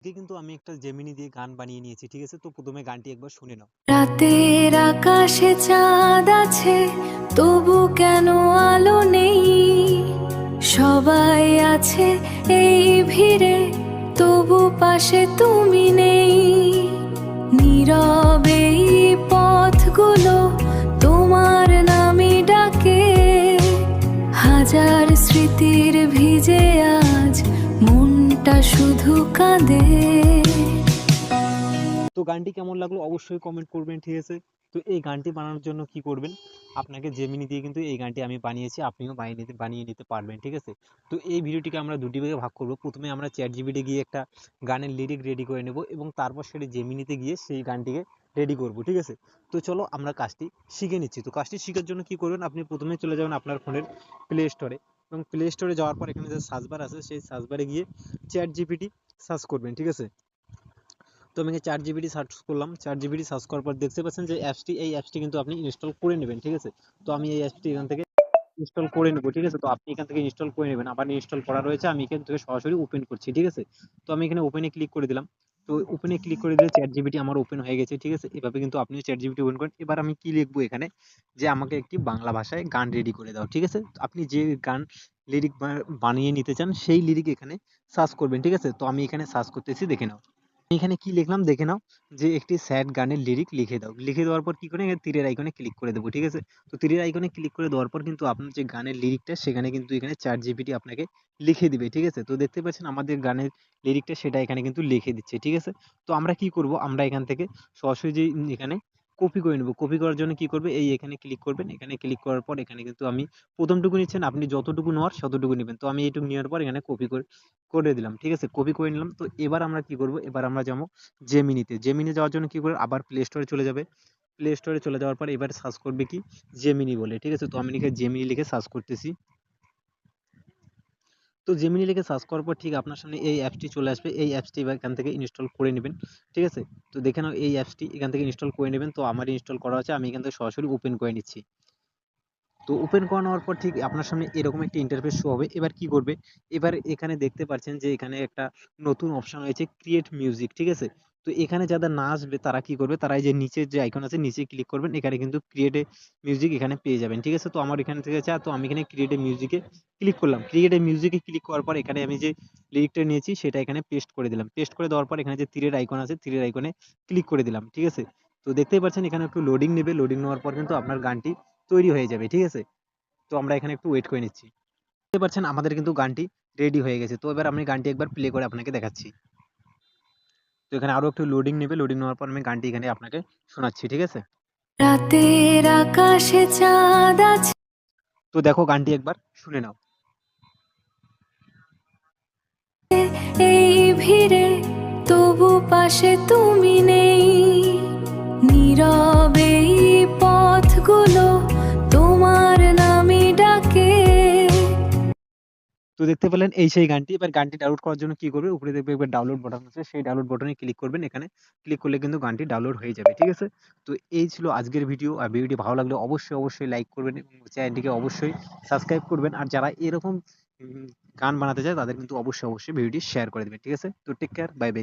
কিন্তু আমি একটা জেমিনি দিয়ে গান বানিয়ে নিয়েছি, ঠিক আছে? তো প্রথমে গানটি একবার শুনে নাও। রাতের আকাশে চাঁদ আছে, তবু কেন আলো নেই? সবাই আছে এই ভিড়ে, তবু পাশে তুমি নেই। নীরবে এই পথগুলো তোমার নামই ডাকে, হাজার স্মৃতির ভিজে আজ মনটা শুধু কাঁদে। তো গানটি কেমন লাগলো অবশ্যই কমেন্ট করবেন, ঠিক আছে? তো এই গানটি বানানোর জন্য কি করবেন, আপনাকে জেমিনি দিয়ে কিন্তু এই গানটি আমি বানিয়েছি, আপনিও বানিয়ে নিতে পারবেন, ঠিক আছে? তো এই ভিডিওটিকে আমরা দুটি ভাগে ভাগ করব। প্রথমে আমরা চ্যাট জিপিটি গিয়ে একটা গানের লিরিক রেডি করে নেব এবং তারপর সেটি জেমিনিতে গিয়ে সেই গানটিকে রেডি করব, ঠিক আছে? তো চলো আমরা কাজটি শিখে নিচ্ছি। তো কাজটি শেখার জন্য কি করবেন, আপনি প্রথমে চলে যাবেন আপনার ফোনের প্লে স্টোরে, এবং প্লে স্টোরে যাওয়ার পর এখানে যে সার্চ বার আছে সেই সার্চ বারে গিয়ে চ্যাট জিপিটি সার্চ করবেন, ঠিক আছে? তো আমি চ্যাট জিপিটি সার্চ করলাম, চ্যাট জিপিটি সার্চ করার পর দেখতে পাচ্ছেন যে এই অ্যাপসটি কিন্তু আপনি ইনস্টল করে নেবেন, ঠিক আছে? তো আমি এই অ্যাপসটি এখান থেকে ইনস্টল করে নেবো, ঠিক আছে? তো আপনি এখান থেকে ইনস্টল করে নেবেন, আবার ইনস্টল করা রয়েছে, আমি এখান থেকে সরাসরি ওপেন করছি, ঠিক আছে? তো আমি এখানে ওপেনে ক্লিক করে দিলাম। তো ওপেনে ক্লিক করে দিলে চ্যাট জিপিটি আমার ওপেন হয়ে গেছে, ঠিক আছে? এভাবে কিন্তু আপনিও চ্যাট জিপিটি ওপেন করেন। এবার আমি কি লিখবো এখানে, যে আমাকে একটি বাংলা ভাষায় গান রেডি করে দাও, ঠিক আছে? তো আপনি যে গান লিরিক বানিয়ে নিতে চান সেই লিরিক এখানে সার্চ করবেন, ঠিক আছে? তো আমি এখানে সার্চ করতেছি, দেখে নাও এখানে কি লিখলাম, দেখে নাও যে একটি স্যাড গানের লিরিক লিখে দাও। লিখে দেওয়ার পর কি করে, তীরের আইকনে ক্লিক করে দেবো, ঠিক আছে? তো তীরের আইকনে ক্লিক করে দেওয়ার পর কিন্তু আপনার যে গানের লিরিকটা সেখানে কিন্তু এখানে চ্যাট জিপিটি আপনাকে লিখে দিবে, ঠিক আছে? তো দেখতে পাচ্ছেন আমাদের গানের লিরিকটা সেটা এখানে কিন্তু লিখে দিচ্ছে, ঠিক আছে? তো আমরা কি করব, আমরা এখান থেকে সরাসরি যে এখানে কপি করে নেব। কপি করার জন্য কি করবে, এই এখানে ক্লিক করবেন, এখানে ক্লিক করার পর এখানে কিন্তু আমি প্রথমটুকু নিচ্ছেন, আপনি যতটুকু নেওয়ার ততটুকু নেবেন। তো আমি এইটুকু নেওয়ার পর এখানে কপি করে করে দিলাম, ঠিক আছে? কপি করে নিলাম। তো এবার আমরা কি করব, এবার আমরা যাবো জেমিনিতে। জেমিনি যাওয়ার জন্য কি করে, আবার প্লে স্টোরে চলে যাবে। প্লে স্টোরে চলে যাওয়ার পর এবার সার্চ করবে কি, জেমিনি বলে, ঠিক আছে? তো আমি লিখে জেমিনি লিখে সার্চ করতেছি। তো জেমিনি লিখে সার্চ করার পর ঠিক আপনার সামনে এই অ্যাপসটি চলে আসবে। এই অ্যাপসটি এবার এখান থেকে ইনস্টল করে নেবেন, ঠিক আছে? তো দেখে নাও এই অ্যাপসটি এখান থেকে ইনস্টল করে নেবেন। তো আমার ইনস্টল করা আছে, আমি এখান থেকে সরাসরি ওপেন করে নিচ্ছি। তো ওপেন করে নেওয়ার পর ঠিক আপনার সামনে এরকম একটা ইন্টারফেস শো হবে। এবার কি করবে, এবার এখানে দেখতে পাচ্ছেন যে এখানে একটা নতুন অপশন হয়েছে ক্রিয়েট মিউজিক, ঠিক আছে? তো এখানে যাদের না আসবে তারা কি করবে, তারা এই যে নিচের যে আইকন আছে নিচে ক্লিক করবেন, এখানে কিন্তু ক্রিয়েট এ মিউজিক এখানে পেয়ে যাবেন, ঠিক আছে? তো আমার এখান থেকে তো আমি এখানে ক্রিয়েট এ মিউজিকে ক্লিক করলাম। ক্রিয়েট এ মিউজিকে ক্লিক করার পর এখানে আমি যে লিরিকটা নিয়েছি সেটা এখানে পেস্ট করে দিলাম। পেস্ট করে দেওয়ার পর এখানে যে তীরের আইকন আছে তীরের আইকনে ক্লিক করে দিলাম, ঠিক আছে? তো দেখতেই পাচ্ছেন এখানে একটু লোডিং নেবে, লোডিং নেওয়ার পর কিন্তু আপনার গানটি তৈরি হয়ে যাবে, ঠিক আছে? তো আমরা এখানে একটু ওয়েট করে নিচ্ছি। দেখতে পাচ্ছেন আমাদের কিন্তু গানটি রেডি হয়ে গেছে। তো এবার আমি গানটি একবার প্লে করে আপনাকে দেখাচ্ছি। তো এখানে আরো একটু লোডিং নেবে, লোডিং নেওয়ার পর আমি গানটি এখানে আপনাকে শোনাচ্ছি, ঠিক আছে? রাতের আকাশে চাঁদ আছে, তো দেখো গানটি একবার শুনে নাও। এই ভিড়ে, তবু পাশে তুমি নেই। নীরবে এই পথগুলো তোমার নামই ডাকে। তো দেখতে পেলেন এই সেই গানটি। এবার গানটি ডাউনলোড করার জন্য কি করবে, উপরে দেখবে একবার ডাউনলোড বাটন আছে, সেই ডাউনলোড বাটনে ক্লিক করবেন। এখানে ক্লিক করলে কিন্তু গানটি ডাউনলোড হয়ে যাবে, ঠিক আছে? তো এই ছিল আজকের ভিডিও। আর ভিডিওটি ভালো লাগলে অবশ্যই লাইক করবেন এবং চ্যানেলটিকে অবশ্যই সাবস্ক্রাইব করবেন। আর যারা এরকম গান বানাতে চায় তাদের কিন্তু অবশ্যই ভিডিওটি শেয়ার করে দেবেন, ঠিক আছে? তো টেক কেয়ার, বাই বাই।